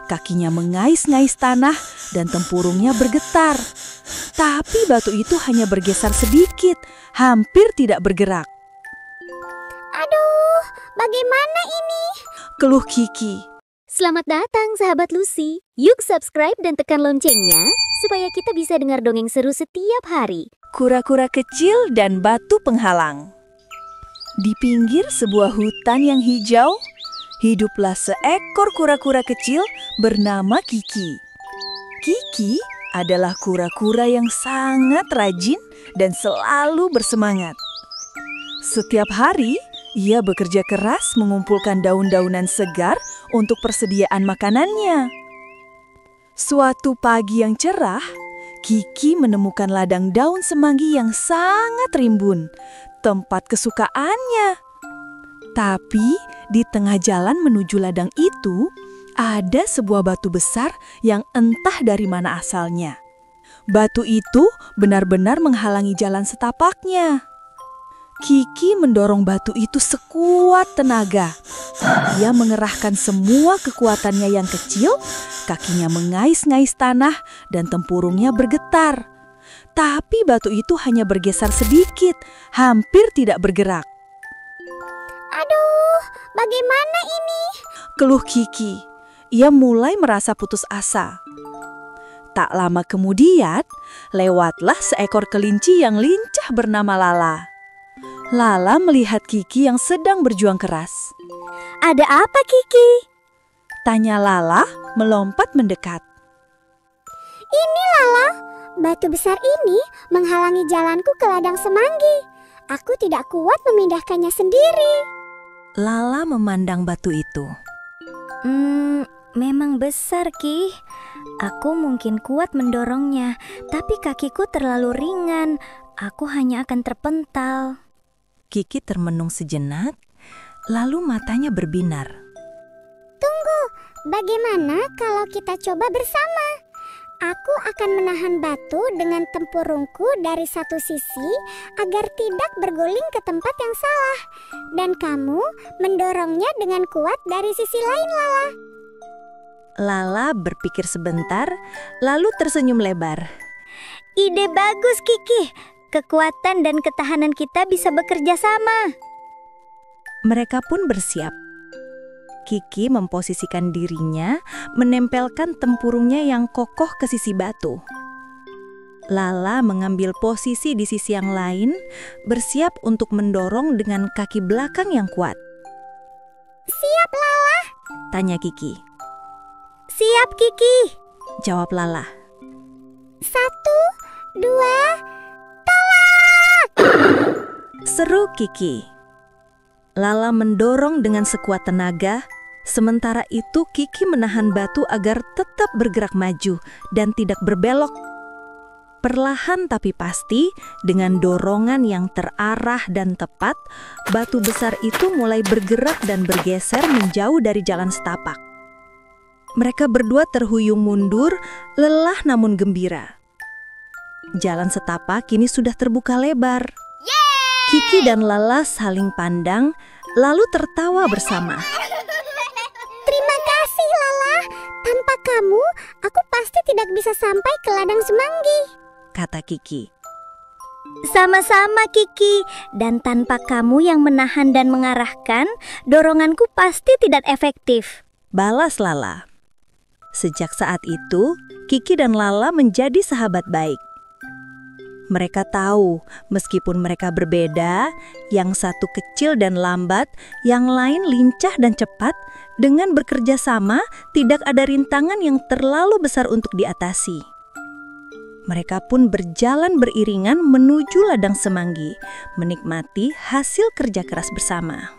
Kakinya mengais-ngais tanah dan tempurungnya bergetar. Tapi batu itu hanya bergeser sedikit, hampir tidak bergerak. Aduh, bagaimana ini? Keluh Kiki. Selamat datang sahabat Lucy. Yuk subscribe dan tekan loncengnya supaya kita bisa dengar dongeng seru setiap hari. Kura-kura kecil dan batu penghalang. Di pinggir sebuah hutan yang hijau, hiduplah seekor kura-kura kecil bernama Kiki. Kiki adalah kura-kura yang sangat rajin dan selalu bersemangat. Setiap hari, ia bekerja keras mengumpulkan daun-daunan segar untuk persediaan makanannya. Suatu pagi yang cerah, Kiki menemukan ladang daun semanggi yang sangat rimbun, tempat kesukaannya. Tapi di tengah jalan menuju ladang itu, ada sebuah batu besar yang entah dari mana asalnya. Batu itu benar-benar menghalangi jalan setapaknya. Kiki mendorong batu itu sekuat tenaga. Ia mengerahkan semua kekuatannya yang kecil, kakinya mengais-ngais tanah dan tempurungnya bergetar. Tapi batu itu hanya bergeser sedikit, hampir tidak bergerak. Aduh, bagaimana ini? Keluh Kiki. Ia mulai merasa putus asa. Tak lama kemudian, lewatlah seekor kelinci yang lincah bernama Lala. Lala melihat Kiki yang sedang berjuang keras. Ada apa, Kiki? Tanya Lala melompat mendekat. Ini Lala, batu besar ini menghalangi jalanku ke ladang semanggi. Aku tidak kuat memindahkannya sendiri. Lala memandang batu itu. Memang besar, Ki. Aku mungkin kuat mendorongnya, tapi kakiku terlalu ringan. Aku hanya akan terpental. Kiki termenung sejenak, lalu matanya berbinar. Tunggu, bagaimana kalau kita coba bersama? Aku akan menahan batu dengan tempurungku dari satu sisi agar tidak berguling ke tempat yang salah. Dan kamu mendorongnya dengan kuat dari sisi lain, Lala. Lala berpikir sebentar, lalu tersenyum lebar. Ide bagus, Kiki. Kekuatan dan ketahanan kita bisa bekerja sama. Mereka pun bersiap. Kiki memposisikan dirinya, menempelkan tempurungnya yang kokoh ke sisi batu. Lala mengambil posisi di sisi yang lain, bersiap untuk mendorong dengan kaki belakang yang kuat. Siap, Lala? Tanya Kiki. Siap, Kiki. Jawab Lala. 1, 2, seru Kiki. Lala mendorong dengan sekuat tenaga, sementara itu Kiki menahan batu agar tetap bergerak maju dan tidak berbelok. Perlahan tapi pasti, dengan dorongan yang terarah dan tepat, batu besar itu mulai bergerak dan bergeser menjauh dari jalan setapak. Mereka berdua terhuyung mundur, lelah namun gembira. Jalan setapak kini sudah terbuka lebar. Kiki dan Lala saling pandang, lalu tertawa bersama. Terima kasih, Lala. Tanpa kamu, aku pasti tidak bisa sampai ke ladang semanggi, kata Kiki. Sama-sama, Kiki. Dan tanpa kamu yang menahan dan mengarahkan, doronganku pasti tidak efektif, balas Lala. Sejak saat itu, Kiki dan Lala menjadi sahabat baik. Mereka tahu, meskipun mereka berbeda, yang satu kecil dan lambat, yang lain lincah dan cepat, dengan bekerja sama, tidak ada rintangan yang terlalu besar untuk diatasi. Mereka pun berjalan beriringan menuju ladang semanggi, menikmati hasil kerja keras bersama.